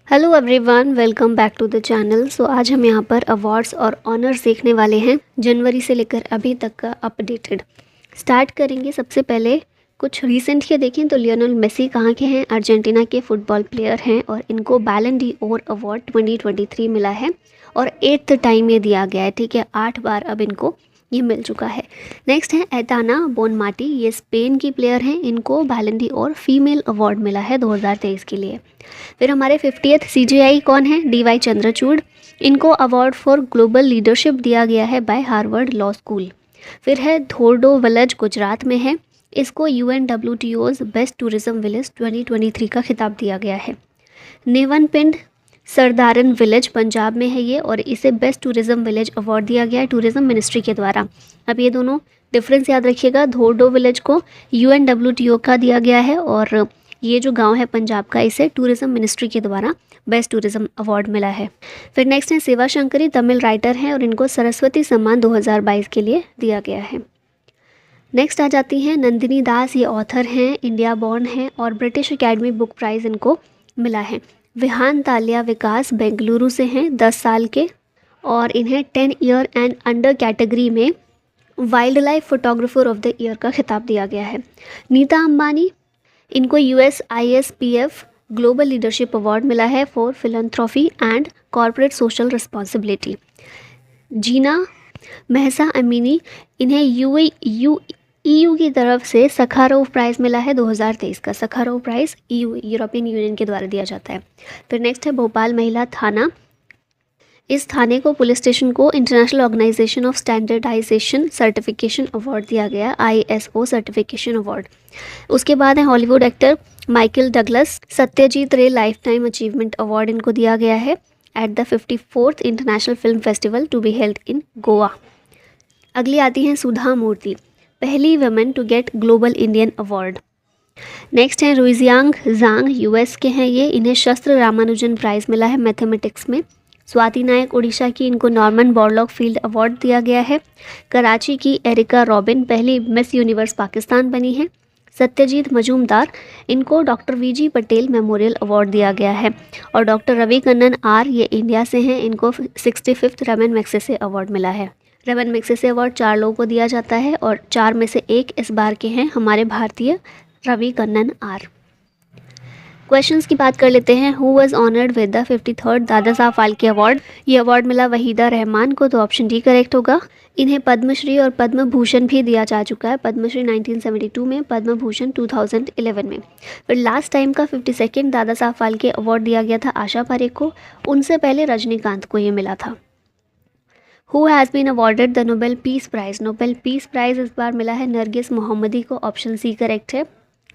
Hello everyone, welcome back to the channel. आज हम यहाँ पर अवार्ड्स और ऑनर्स देखने वाले हैं, जनवरी से लेकर अभी तक का अपडेटेड। स्टार्ट करेंगे। सबसे पहले कुछ रिसेंट के देखें तो लियोनेल मेसी कहाँ के हैं? अर्जेंटीना के फुटबॉल प्लेयर हैं और इनको बैलन डी ओर अवार्ड 2023 मिला है और 8th टाइम ये दिया गया है। ठीक है, 8 बार अब इनको ये मिल चुका है। नेक्स्ट है एताना बोनमाटी, ये स्पेन की प्लेयर हैं, इनको बैलन डी और फीमेल अवार्ड मिला है 2023 के लिए। फिर हमारे 50th CGI कौन है? DY चंद्रचूड़, इनको अवार्ड फॉर ग्लोबल लीडरशिप दिया गया है बाय हार्वर्ड लॉ स्कूल। फिर है धोर्डो विलेज, गुजरात में है, इसको UNWTO's बेस्ट टूरिज्म विलेज 2023 का खिताब दिया गया है। नेवनपिंड सरदारन विलेज पंजाब में है ये और इसे बेस्ट टूरिज्म विलेज अवार्ड दिया गया है टूरिज्म मिनिस्ट्री के द्वारा। अब ये दोनों डिफरेंस याद रखिएगा, धोर्डो विलेज को UNWTO का दिया गया है और ये जो गांव है पंजाब का, इसे टूरिज्म मिनिस्ट्री के द्वारा बेस्ट टूरिज्म अवार्ड मिला है। फिर नेक्स्ट है शिवा शंकरी, तमिल राइटर हैं और इनको सरस्वती सम्मान 2022 के लिए दिया गया है। नेक्स्ट आ जाती हैं नंदिनी दास, ये ऑथर हैं, इंडिया बॉर्न हैं और ब्रिटिश अकेडमी बुक प्राइज़ इनको मिला है। विहान तालिया विकास बेंगलुरु से हैं, 10 साल के, और इन्हें 10 ईयर एंड अंडर कैटेगरी में wild life photographer of the year का खिताब दिया गया है। नीता अंबानी, इनको USISPF ग्लोबल लीडरशिप अवार्ड मिला है for philanthropy and corporate social responsibility. Jina Mahsa Amini, इन्हें EU की तरफ से सखारोव प्राइज़ मिला है 2023 का। Sakharov prize EU European Union के द्वारा दिया जाता है। फिर नेक्स्ट है भोपाल महिला थाना, इस थाने को, पुलिस स्टेशन को International Organization of Standardization certification award दिया गया, ISO सर्टिफिकेशन अवार्ड। उसके बाद है Hollywood actor Michael Douglas, Satyajit Ray life time achievement award इनको दिया गया है at the 54th international film festival to be held in Goa. अगली आती हैं सुधा मूर्ति, पहली women to get global Indian award. Next हैं रुइजियांग जांग, US के हैं ये, इन्हें शस्त्र रामानुजन प्राइज़ मिला है मैथमेटिक्स में। स्वाति नायक उड़ीसा की, इनको नॉर्मन बोरलॉग फील्ड अवार्ड दिया गया है। कराची की एरिका रॉबिन पहली मिस यूनिवर्स पाकिस्तान बनी है। सत्यजीत मजूमदार, इनको doctor VG Patel memorial award दिया गया है। और डॉक्टर रवि कन्नन R, ये इंडिया से हैं, इनको 65th रमन मैग्सेसे अवार्ड मिला है। रमन मैग्सेसे अवार्ड 4 लोगों को दिया जाता है और 4 में से एक इस बार के हैं हमारे भारतीय रवि कन्नन R। क्वेश्चंस की बात कर लेते हैं। Who was honoured with the 53rd Dada Saheb Phalke award? ये अवार्ड मिला वहीदा रहमान को, तो ऑप्शन डी करेक्ट होगा। इन्हें पद्मश्री और पद्म भूषण भी दिया जा चुका है, पद्मश्री 1972 में, पद्म भूषण 2011 में। फिर लास्ट टाइम का 52nd दादा साहब फाल्के अवार्ड दिया गया था आशा पारेख को, उनसे पहले रजनीकांत को ये मिला था। Who has been awarded the Nobel Peace Prize? Nobel Peace Prize इस बार मिला है नरगिस मोहम्मदी को, ऑप्शन सी करेक्ट है।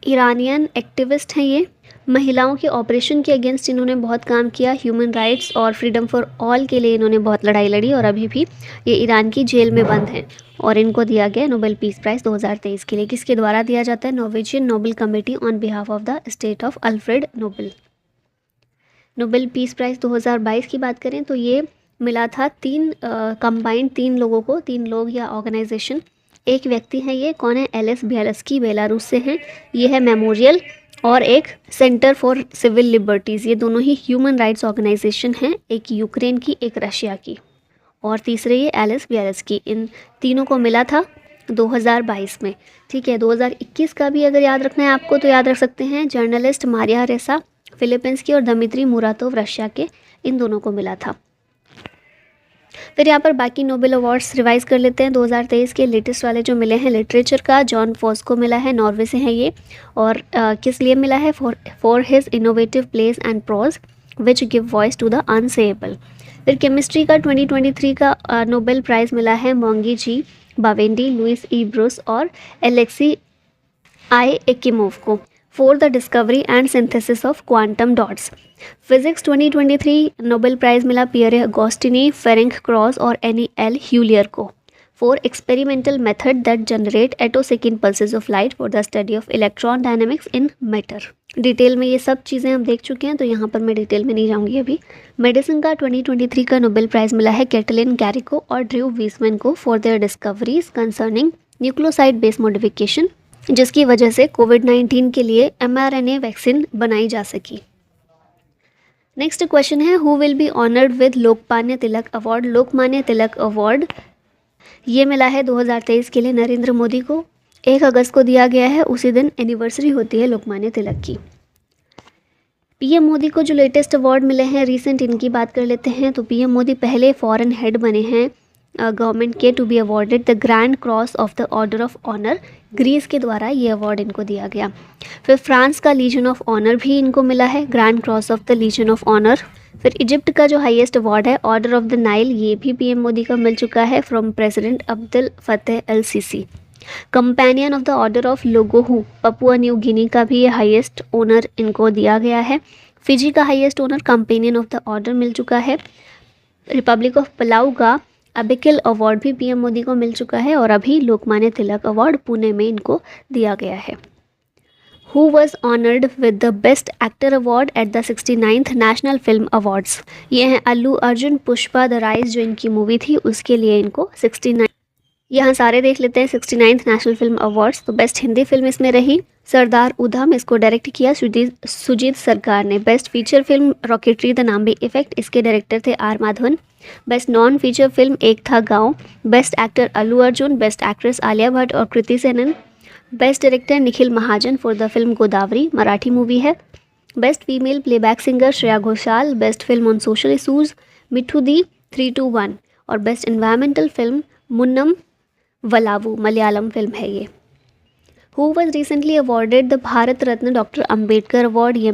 ईरानियन एक्टिविस्ट हैं ये, महिलाओं के ऑपरेशन के अगेंस्ट इन्होंने बहुत काम किया, ह्यूमन राइट्स और फ्रीडम फॉर ऑल के लिए इन्होंने बहुत लड़ाई लड़ी और अभी भी ये ईरान की जेल में बंद हैं और इनको दिया गया नोबेल पीस प्राइज़ 2023 के लिए। किसके द्वारा दिया जाता है? Norwegian Nobel committee on behalf of the state of Alfred Nobel. Nobel Peace price 2022 की बात करें तो ये मिला था कंबाइंड 3 लोगों को, 3 लोग या ऑर्गेनाइजेशन। एक व्यक्ति है, ये कौन है? LS बियाल्स्की, बेलारूस से हैं, ये है मेमोरियल, और एक सेंटर फॉर सिविल लिबर्टीज़, ये दोनों ही ह्यूमन राइट्स ऑर्गेनाइजेशन हैं, एक यूक्रेन की, एक रशिया की, और तीसरे ये LS बियाल्स्की। इन तीनों को मिला था 2022 में। ठीक है, 2021 का भी अगर याद रखना है आपको तो याद रख सकते हैं, जर्नलिस्ट मारिया रेसा फिलीपींस की और दमित्री मुरातोव रशिया के, इन दोनों को मिला था। फिर यहाँ पर बाकी नोबेल अवार्ड्स रिवाइज कर लेते हैं। 2023 के लेटेस्ट वाले जो मिले हैं, लिटरेचर का जॉन फॉस को मिला है, नॉर्वे से है ये, और किस लिए मिला है? For his innovative plays and prose which give voice to the unsayable. फिर केमिस्ट्री का 2023 का नोबेल प्राइज़ मिला है Moungi G Bawendi, Louis E Brus और एलेक्सी आई एकिमोव को for the discovery and synthesis of quantum dots. Physics 2023 Nobel prize मिला Pierre Agostini, Ferenc Krausz और NEL L'Huillier को for experimental method that generate attosecond pulses of light for the study of electron dynamics in matter. Detail में ये सब चीज़ें हम देख चुके हैं तो यहाँ पर मैं डिटेल में नहीं जाऊँगी अभी। मेडिसिन का 2023 का नोबेल प्राइज़ मिला है कैटलिन गैरिको और ड्रू वीसमैन को for their discoveries concerning nucleoside base modification, जिसकी वजह से कोविड-19 के लिए mRNA वैक्सीन बनाई जा सकी। नेक्स्ट क्वेश्चन है, who will be honoured with Lokmanya Tilak award. Lokmanya Tilak award ये मिला है 2023 के लिए नरेंद्र मोदी को। 1 अगस्त को दिया गया है, उसी दिन एनिवर्सरी होती है लोकमान्य तिलक की। पीएम मोदी को जो लेटेस्ट अवार्ड मिले हैं रिसेंट, इनकी बात कर लेते हैं। तो पीएम मोदी पहले फॉरेन हेड बने हैं गवर्नमेंट के to be awarded the Grand Cross of the Order of Honour. Greece के द्वारा ये अवार्ड इनको दिया गया। फिर फ्रांस का लीजन ऑफ ऑनर भी इनको मिला है, Grand Cross of the Legion of Honour. फिर इजिप्ट का जो हाईएस्ट अवार्ड है ऑर्डर ऑफ द नाइल, ये भी पीएम मोदी का मिल चुका है from President Abdul Fattah Al Sisi. Companion of the Order of Logohu, Papua New Guinea का भी ये हाईएस्ट ओनर इनको दिया गया है। फिजी का highest honour companion of the order मिल चुका है। रिपब्लिक ऑफ पलाऊ का अबिकल अवार्ड भी पीएम मोदी को मिल चुका है। और अभी लोकमान्य तिलक अवार्ड पुणे में इनको दिया गया है। Who was honoured with the best actor award at the 69th national film awards. ये हैं अल्लू अर्जुन, पुष्पा द राइज जो इनकी मूवी थी उसके लिए इनको 69, यहाँ सारे देख लेते हैं 69th नेशनल फिल्म अवार्ड्स। तो बेस्ट हिंदी फिल्म इसमें रही सरदार उधम, इसको डायरेक्ट किया सुजीत सरकार ने। Best feature film Rocketry the Nambi effect, इसके डायरेक्टर थे R Madhavan. Best non feature film Ek Tha Gaon. Best actor Allu Arjun, best actress Alia Bhatt और Kriti Sanon. Best director Nikhil Mahajan for the film Godavari, Marathi movie है। Best female playback singer Shreya Ghoshal. Best film on social issues Mithu Di 321। और best environmental film Munnam Valavu, Malayalam film है ये। Who was recently awarded the Bharat Ratna doctor Ambedkar award. ये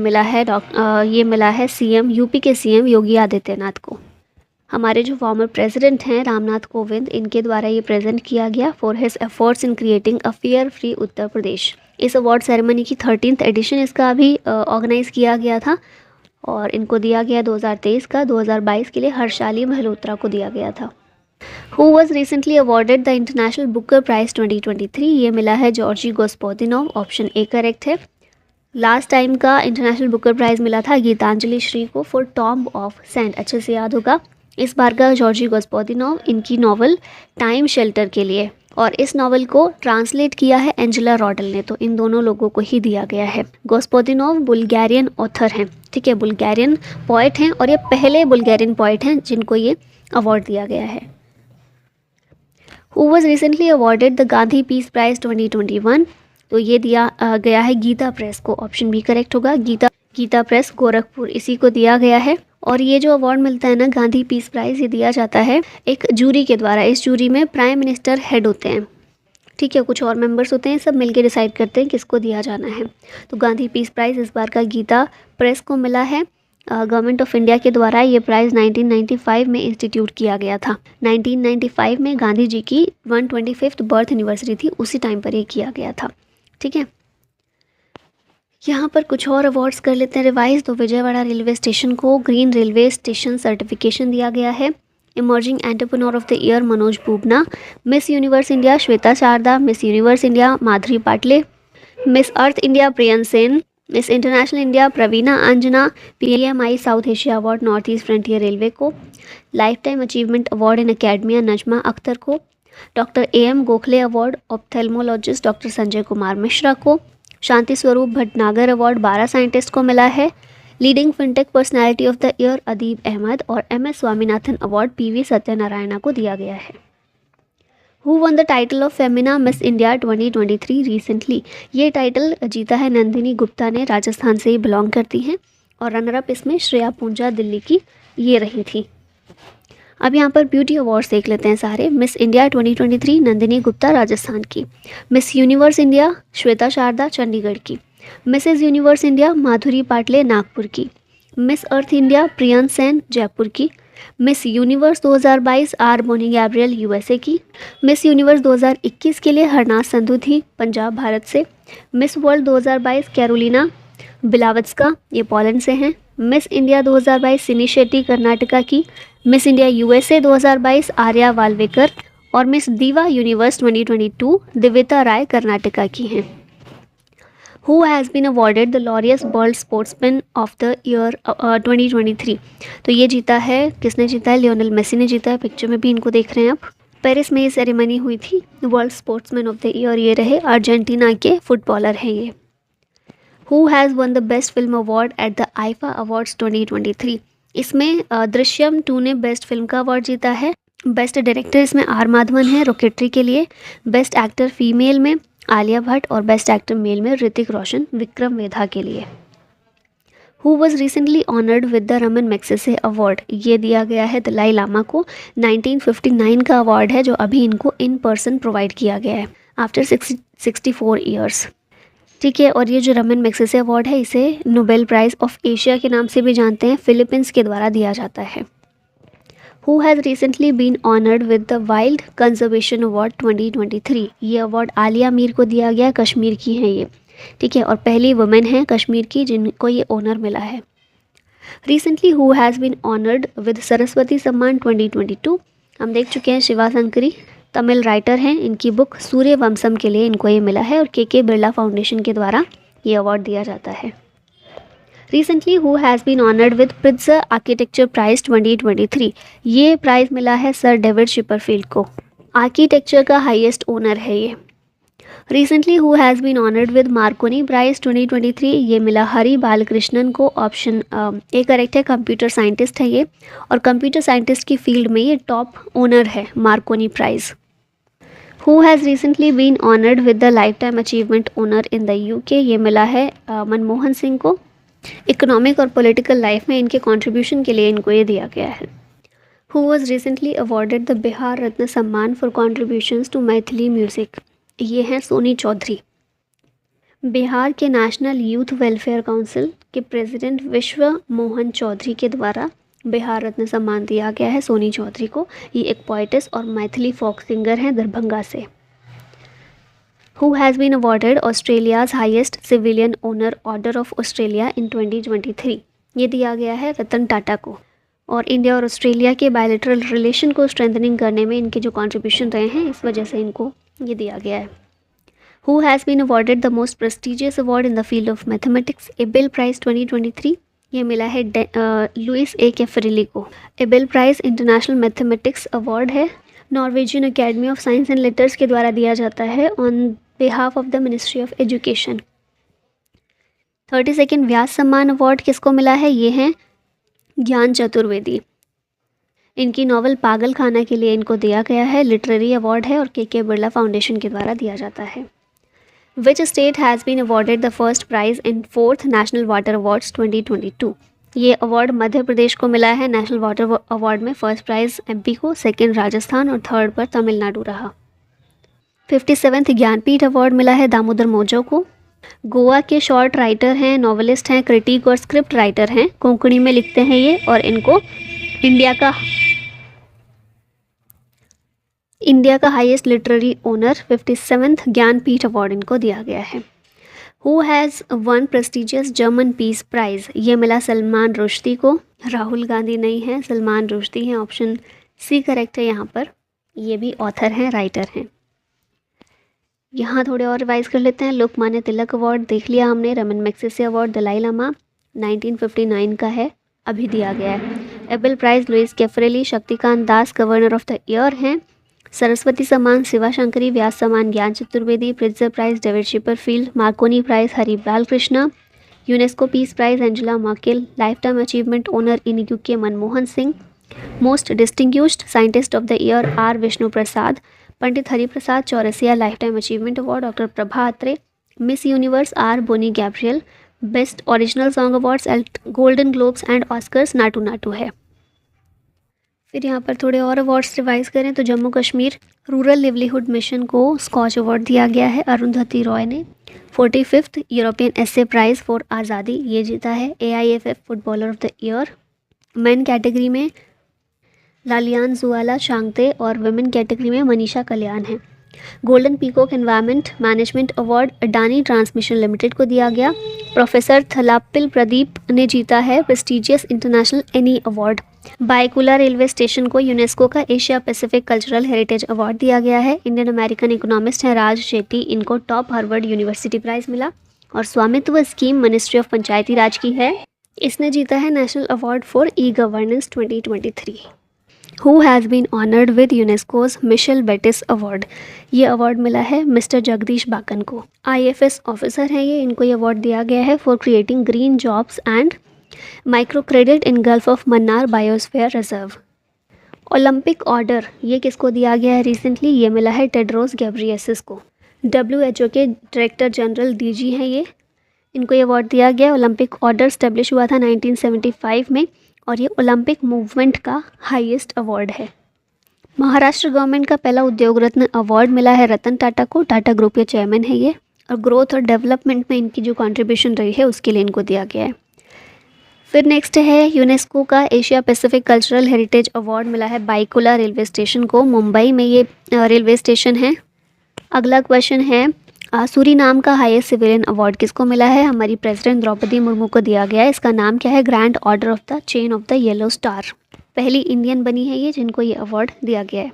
मिला है CM, UP के CM Yogi Adityanath को। हमारे जो फॉर्मर प्रेसिडेंट हैं रामनाथ कोविंद, इनके द्वारा ये प्रेजेंट किया गया for his efforts in creating a fair free Uttar Pradesh. इस अवार्ड सेरेमनी की 13th एडिशन इसका अभी ऑर्गेनाइज किया गया था और इनको दिया गया 2023 का। 2022 के लिए हर्षाली मल्होत्रा को दिया गया था। Who was recently awarded the International Booker Prize 2023। ये मिला है Georgi Gospodinov, option A correct है। लास्ट टाइम का इंटरनेशनल बुकर प्राइज मिला था गीतांजलि श्री को फॉर टॉम्ब ऑफ सैंड, अच्छे से याद होगा। इस बार का जॉर्जी गोस्पोदिनोव इनकी नॉवल टाइम शेल्टर के लिए, और इस नॉवल को ट्रांसलेट किया है एंजेला रॉडल ने, तो इन दोनों लोगों को ही दिया गया है। गोस्पोदिनोव बुल्गारियन ऑथर हैं, ठीक है, बुल्गारियन पोइट हैं और ये पहले बुल्गारियन पोइट हैं जिनको ये अवार्ड दिया गया है। Who was recently awarded the Gandhi Peace Prize 2021। तो ये दिया गया है गीता प्रेस को, ऑप्शन बी करेक्ट होगा। गीता प्रेस गोरखपुर, इसी को दिया गया है। और ये जो अवार्ड मिलता है ना गांधी पीस प्राइज़, ये दिया जाता है एक जूरी के द्वारा। इस जूरी में प्राइम मिनिस्टर हेड होते हैं, ठीक है, कुछ और मेंबर्स होते हैं, सब मिलकर डिसाइड करते हैं किसको दिया जाना है। तो गांधी पीस प्राइज़ इस बार का गीता प्रेस को मिला है। गवर्नमेंट ऑफ इंडिया के द्वारा ये प्राइज़ 1995 में इंस्टीट्यूट किया गया था। 1995 में गांधी जी की 125th बर्थ एनिवर्सरी थी, उसी टाइम पर ये किया गया था, ठीक है। यहाँ पर कुछ और अवार्ड्स कर लेते हैं रिवाइज। तो विजयवाड़ा रेलवे स्टेशन को ग्रीन रेलवे स्टेशन सर्टिफिकेशन दिया गया है। Emerging entrepreneur of the year Manoj Poobna. Miss universe India Shweta Sharda. Miss universe India Madhuri Patle. Miss earth India Priyan Sen. Miss international India Praveena Anjana. PMI South Asia award north east frontier railway को। Life time achievement award in academia Najma Akhtar को। Doctor AM Gokhale award ophthalmologist doctor Sanjay Kumar Mishra को। Shanti Swarup Bhatnagar award 12 scientist को मिला है। Leading fintech personality of the year Adeeb Ahmed. और MS Swaminathan award PV Satyanarayana को दिया गया है। Who won the title of Femina miss India 2023 recently. ये टाइटल जीता है नंदिनी गुप्ता ने, राजस्थान से ही बिलोंग करती हैं। और रनर अप इसमें श्रेया पूंजा दिल्ली की ये रही थी। अब यहाँ पर ब्यूटी अवार्ड्स देख लेते हैं सारे। मिस इंडिया 2023 नंदिनी गुप्ता राजस्थान की। Miss universe India Shweta Sharda Chandigarh की। Mrs Universe India Madhuri Patle Nagpur की। मिस अर्थ इंडिया प्रियन सेन जयपुर की। Miss Universe 2022 R Bonney Gabriel USA की। मिस यूनिवर्स 2021 के लिए हरनाथ संधू थी, पंजाब भारत से। मिस वर्ल्ड 2022 कैरोलिना बिलावत्स्का, ये पोलैंड से हैं। मिस इंडिया 2022 सिनी शेट्टी कर्नाटका की। Miss India USA 2022 Arya Walvekar. और मिस दीवा यूनिवर्स 2022 दिव्यता राय कर्नाटका की हैं। Who has been awarded the Laureus World Sportsman of the Year 2023। तो ये जीता है, किसने जीता है? लियोनेल मेसी ने जीता है। पिक्चर में भी इनको देख रहे हैं आप। पेरिस में ये सेरेमनी हुई थी। World Sportsman of the year ये रहे, अर्जेंटीना के फुटबॉलर हैं ये। Who has won the best film award at the IIFA awards 2023। इसमें दृश्यम 2 ने बेस्ट फिल्म का अवार्ड जीता है। बेस्ट डायरेक्टर इसमें आर माधवन है रॉकेटरी के लिए। बेस्ट एक्टर फीमेल में आलिया भट्ट और बेस्ट एक्टर मेल में ऋतिक रोशन विक्रम वेधा के लिए। Who was recently honoured with the Raman Magsaysay award. ये दिया गया है दलाई लामा को। 1959 का अवार्ड है जो अभी इनको इन पर्सन प्रोवाइड किया गया है आफ्टर 64 ईयर्स। ठीक है, और ये जो रमन मैग्सेसे अवार्ड है इसे नोबेल प्राइज़ ऑफ एशिया के नाम से भी जानते हैं, फिलीपींस के द्वारा दिया जाता है। Who has recently been honoured with the wild conservation award 2023। ये अवार्ड आलिया मीर को दिया गया, कश्मीर की हैं ये। ठीक है, और पहली वुमेन है कश्मीर की जिनको ये ऑनर मिला है। Recently who has been honoured with Saraswati Samman 2022। हम देख चुके हैं शिवा शंकरी तमिल राइटर हैं, इनकी बुक सूर्यवंशम के लिए इनको ये मिला है और के बिरला फाउंडेशन के द्वारा ये अवार्ड दिया जाता है। Recently who has been honoured with Pritzker architecture prize 2023। ये प्राइज़ मिला है सर डेविड शिपरफील्ड को, आर्किटेक्चर का हाईएस्ट ओनर है ये। Recently who has been honoured with Marconi prize 2023। ये मिला हरि बालकृष्णन को। ऑप्शन ए करेक्ट है, कंप्यूटर साइंटिस्ट है ये, और कंप्यूटर साइंटिस्ट की फील्ड में ये टॉप ओनर है Marconi prize. Who has recently been honoured with the life time achievement honour in the UK. ये मिला है मनमोहन सिंह को। इकोनॉमिक और पॉलिटिकल लाइफ में इनके कंट्रीब्यूशन के लिए इनको ये दिया गया है। Who was recently awarded the Bihar Ratna Samman for contributions to Maithili music. ये हैं सोनी चौधरी। बिहार के नेशनल यूथ वेलफेयर काउंसिल के प्रेसिडेंट विश्व मोहन चौधरी के द्वारा बिहार रत्न सम्मान दिया गया है सोनी चौधरी को। ये एक पोइटेस और मैथिली फोक सिंगर हैं दरभंगा से। Who has been awarded Australia's highest civilian honour order of Australia in 2023। ये दिया गया है रतन टाटा को, और इंडिया और ऑस्ट्रेलिया के बायलैटरल रिलेशन को स्ट्रेंथनिंग करने में इनके जो कंट्रीब्यूशन रहे हैं इस वजह से इनको ये दिया गया है। Who has been awarded the most prestigious award in the field of mathematics Abel prize 2023। ये मिला है लुइस ए कैफरेली को। Abel prize international mathematics award है, Norwegian academy of science and letters के द्वारा दिया जाता है on behalf of the ministry of education. 32nd Vyas Samman award किसको मिला है? ये हैं ज्ञान चतुर्वेदी। इनकी नॉवल पागल खाना के लिए इनको दिया गया है, लिटरेरी अवार्ड है और के बिरला फाउंडेशन के द्वारा दिया जाता है। Which state has been awarded the first prize in 4th national water awards 2022। ये अवार्ड मध्य प्रदेश को मिला है नेशनल वाटर अवार्ड में। फर्स्ट प्राइज़ एमपी को, सेकंड राजस्थान और थर्ड पर तमिलनाडु रहा। 57th ज्ञानपीठ अवार्ड मिला है दामोदर मोजो को। गोवा के शॉर्ट राइटर हैं, नॉवलिस्ट हैं, क्रिटिक और स्क्रिप्ट राइटर हैं, कोंकणी में लिखते हैं ये, और इनको इंडिया का highest literary honour 57th Jnanpith award इनको दिया गया है। Who has won prestigious German peace prize. ये मिला सलमान रुश्दी को। राहुल गांधी नहीं है, सलमान रुश्दी हैं। ऑप्शन सी करेक्ट है यहाँ पर। ये भी ऑथर हैं, राइटर हैं। यहाँ थोड़े और रिवाइज कर लेते हैं। लोकमान्य तिलक अवार्ड देख लिया हमने। रमन मैग्सेसे अवार्ड दलाई लामा 1959 का है, अभी दिया गया है। Abel prize Luis Caffarelli. Shaktikanta Das governor of the year हैं। Saraswati Samman Shiva Shankari. Vyas Samman Gyan Chaturvedi. Pritzker prize David Chipperfield. Marconi prize Hari Balakrishnan. UNESCO peace prize Angela Merkel. Life time achievement honour in UK Manmohan Singh. Most distinguished scientist of the year R Vishnu Prasad. Pandit Hariprasad Chaurasia life time achievement award doctor Prabha Atre. Miss Universe R Bonney Gabriel. Best original song awards at Golden Globes and Oscars Naatu Naatu है। फिर यहाँ पर थोड़े और awards revise करें तो Jammu Kashmir rural livelihood mission को scotch award दिया गया है, अरुंधति रॉय ने। 45th European essay prize for आज़ादी ये जीता है। AIFF footballer of the year main category में लालियान जुआला शांगते और वुमेन कैटेगरी में मनीषा कल्याण है। Golden peacock environment management award Adani transmission limited को दिया गया। प्रोफेसर थलापिल प्रदीप ने जीता है prestigious international any award. Byculla railway station को यूनेस्को का Asia Pacific cultural heritage award दिया गया है। इंडियन अमेरिकन इकोनॉमिस्ट हैं राज शेट्टी, इनको टॉप हार्वर्ड यूनिवर्सिटी प्राइज़ मिला। और Svamitva scheme ministry of Panchayati Raj की है, इसने जीता है national award for e governance 2023। Who has been honoured with UNESCO's Michel Batisse award. ये अवार्ड मिला है मिस्टर जगदीश बाकन को। IFS ऑफिसर हैं ये, इनको ये अवार्ड दिया गया है for creating green jobs and micro credit in gulf of Mannar biosphere reserve. Olympic order ये किसको दिया गया है रिसेंटली, ये मिला है टेड्रोस गैब्रियसिस को। WHO के डायरेक्टर जनरल DG हैं ये, इनको ये अवार्ड दिया गया। ओलंपिक ऑर्डर स्टेब्लिश हुआ था 1975 में और ये ओलंपिक मूवमेंट का हाईएस्ट अवार्ड है। महाराष्ट्र गवर्नमेंट का पहला उद्योग रत्न अवार्ड मिला है रतन टाटा को। टाटा ग्रुप के चेयरमैन है ये, और ग्रोथ और डेवलपमेंट में इनकी जो कंट्रीब्यूशन रही है उसके लिए इनको दिया गया है। फिर नेक्स्ट है यूनेस्को का Asia Pacific cultural heritage award मिला है बाईकुला रेलवे स्टेशन को। मुंबई में ये रेलवे स्टेशन है। अगला क्वेश्चन है सूरीनाम का हाईएस्ट सिविलियन अवार्ड किसको मिला है, हमारी प्रेसिडेंट द्रौपदी मुर्मू को दिया गया है। इसका नाम क्या है, grand order of the chain of the yellow star. पहली इंडियन बनी है ये जिनको ये अवार्ड दिया गया है।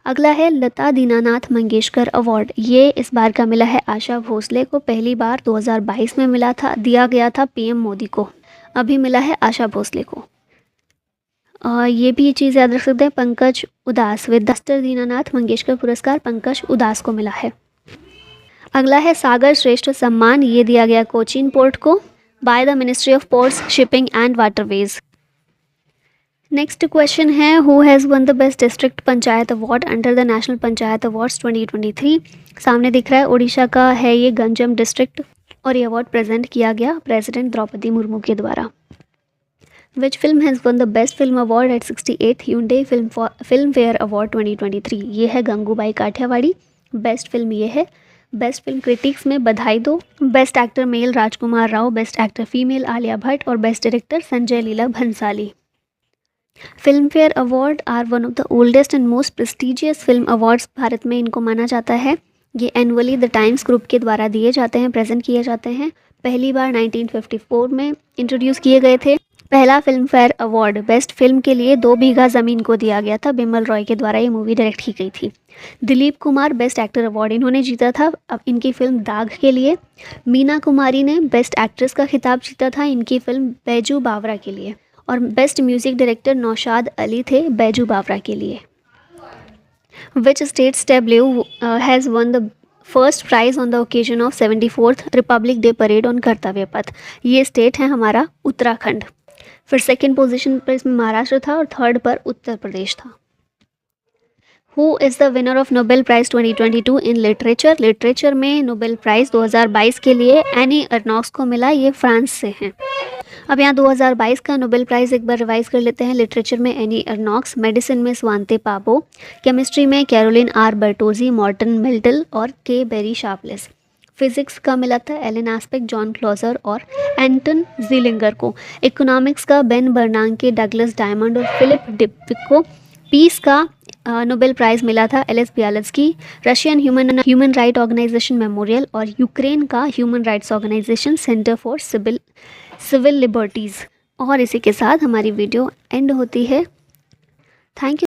अगला है लता दीनानाथ मंगेशकर अवार्ड। ये इस बार का मिला है आशा भोसले को। पहली बार 2022 में मिला था, दिया गया था PM मोदी को। अभी मिला है आशा भोसले को। ये भी चीज़ याद रख सकते हैं, पंकज उदास विद डस्टर दीनानाथ मंगेशकर पुरस्कार पंकज उदास को मिला है। अगला है सागर श्रेष्ठ सम्मान, ये दिया गया कोचीन पोर्ट को by the ministry of ports shipping and waterways. Next question है who has won the best district panchayat award under the national panchayat awards 2023। सामने दिख रहा है उड़ीसा का है ये गंजम डिस्ट्रिक्ट, और ये अवार्ड प्रेजेंट किया गया प्रेसिडेंट द्रौपदी मुर्मू के द्वारा। Which film has won the best film award eight 68th Hyundai film fair award 2023। ये है गंगूबाई काठियावाड़ी। बेस्ट फिल्म ये है। बेस्ट फिल्म क्रिटिक्स में बधाई दो, best actor male Rajkummar Rao, best actor female Alia Bhatt और best director Sanjay Leela Bhansali. Filmfare award are one of the oldest and most prestigious film awards Bharat में इनको माना जाता है। ये एनुअली द टाइम्स ग्रुप के द्वारा दिए जाते हैं, प्रेजेंट किए जाते हैं। पहली बार 1954 में इंट्रोड्यूस किए गए थे। पहला film fair award best film के लिए 2 बीघा ज़मीन को दिया गया था। बिमल रॉय के द्वारा ये मूवी डायरेक्ट की गई थी। Dilip Kumar best actor award इन्होंने जीता था अब इनकी फिल्म दाग के लिए। मीना कुमारी ने बेस्ट एक्ट्रेस का खिताब जीता था इनकी फिल्म बैजू बावरा के लिए। और best music director Naushad Ali थे बैजू बावरा के लिए। Which state tableau has won the first prize on the occasion of 74th republic day parade on Kartavya Path. ये स्टेट है हमारा उत्तराखंड। फिर सेकेंड पोजीशन पर इसमें महाराष्ट्र था और थर्ड पर उत्तर प्रदेश था। Who is the winner of Nobel prize 2022 in literature. Literature में नोबेल प्राइज़ 2022 के लिए एनी अर्नॉक्स को मिला, ये फ्रांस से हैं। अब यहाँ 2022 का नोबेल प्राइज़ एक बार रिवाइज कर लेते हैं। लिटरेचर में एनी अर्नॉक्स, मेडिसिन में स्वांते पाबो, केमिस्ट्री में कैरोलिन आर बर्टोजी, मॉर्टन मिल्टल और के बेरी शार्पलेस। फिजिक्स का मिला था एलन एस्पेक्ट, जॉन क्लॉजर और एंटन ज़ीलिंगर को। इकोनॉमिक्स का बेन बर्नांके, डगलस डायमंड और फिलिप डिक को। पीस का नोबेल प्राइज़ मिला था Ales Bialiatski, Russian human right organisation memorial और यूक्रेन का human rights organisation centre for civil liberties. और इसी के साथ हमारी वीडियो एंड होती है। Thank you.